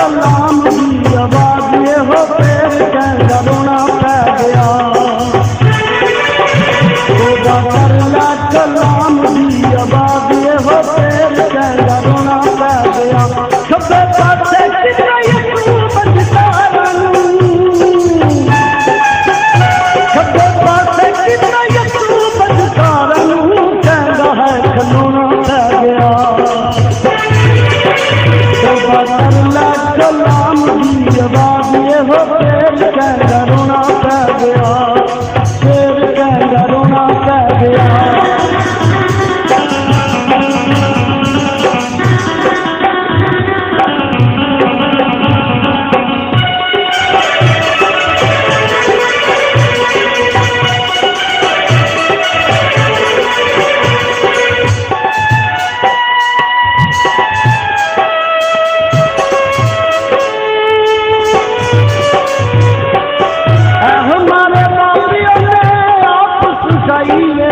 कलाम की आवाज ये हो फिर कहना रोना पै गया। तोबा कर ला कलाम की आवाज ये हो फिर कहना रोना पै गया। खब्बे पासे कितना यीशु बचता रहूं, खब्बे पासे कितना यीशु बचता रहूं, कहना है खलोना पै गया। तोबा कर ला कलाम की आवाज ये हो फिर कहना रोना पै गया, फिर कहना रोना पै गया। हमारे बापियों ने आप सुसाइए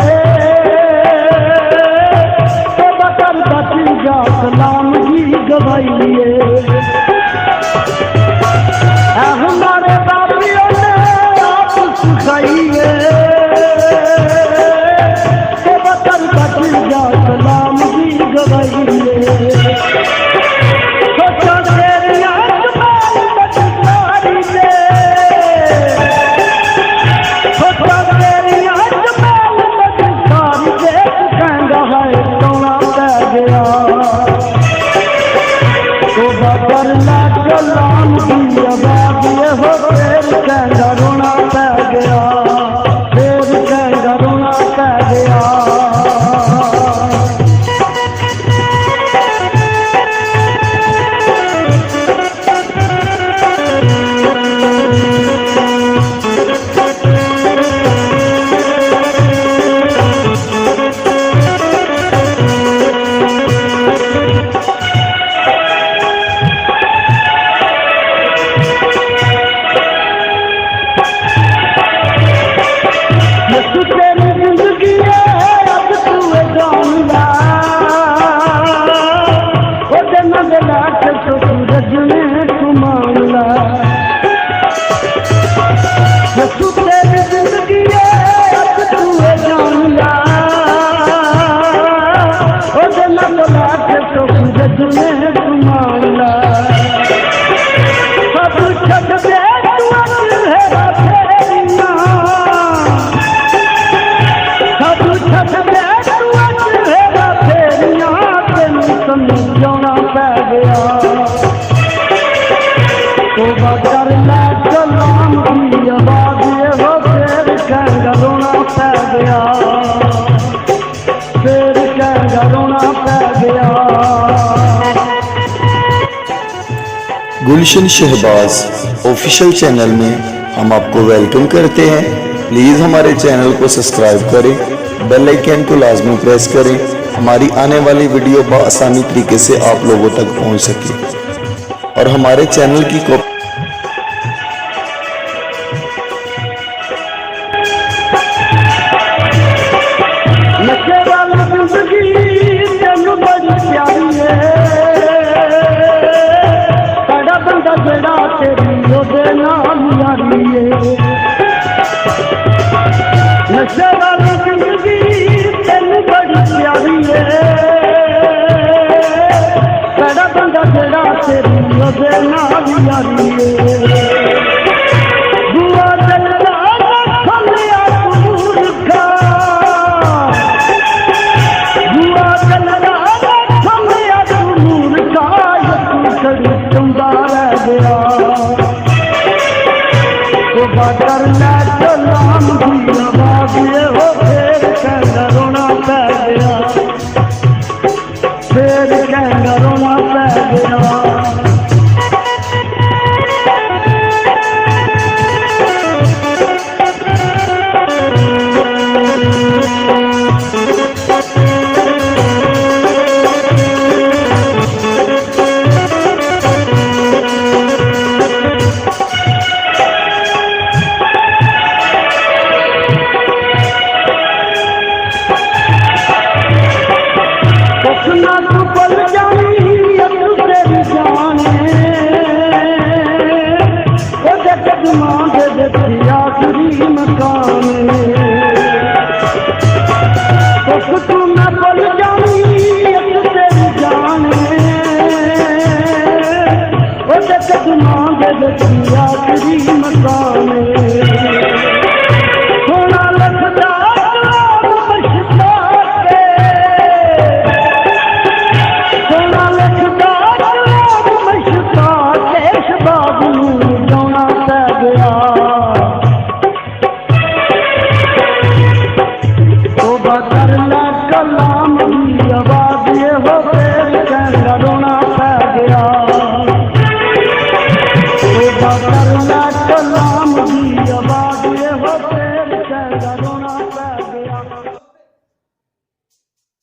तो बकर बची जा कलाम की गवाइए। हमारे बापियों ने आप सुसाइए तो बकर बची जा कलाम की गवाइए। सोचा तेरी आंख में बचतारी से, तोबा कर ला कलाम की आवाज ये हो फिर कहना रोना पै गया, फिर कहना रोना पै गया। यीशु तेरी जिंदगी है अब तू जान ला, वो जन्नत लाख तो सूरज में तू मान ला। यीशु तेरी जिंदगी है अब तू जान ला, वो जन्नत लाख तो सूरज में तू मान ला। सब छट दे तू है फेरिया, समझाना पै गया। तोबा कर ला कलाम की आवाज ये हो फिर कहना रोना पै गया, फिर कहना रोना पै गया। गुलशन शहबाज ऑफिशियल चैनल में हम आपको वेलकम करते हैं। प्लीज़ हमारे चैनल को सब्सक्राइब करें, बेल आइकन को लाजमी प्रेस करें, हमारी आने वाली वीडियो बआसानी तरीके से आप लोगों तक पहुंच सके। और हमारे चैनल की नशे वाली जिंदगी तेनू बड़ी प्यारी है, साड़ा बंदा जड़ा तेरी ओदे नाल यारी है। नशे वाली जिंदगी तेनू बड़ी प्यारी है, साड़ा बंदा जड़ा तेरी ओदे नाल यारी है। बुआ जल्ला खोलिया मूर्खा, बुआ जल्ला खोलिया मूर्खा, यू कड़ी चुंदा रह गया। तोबा कर ला कलाम की आवाज ये हो फिर कहना रोना पै गया, फिर कहना रोना पै गया।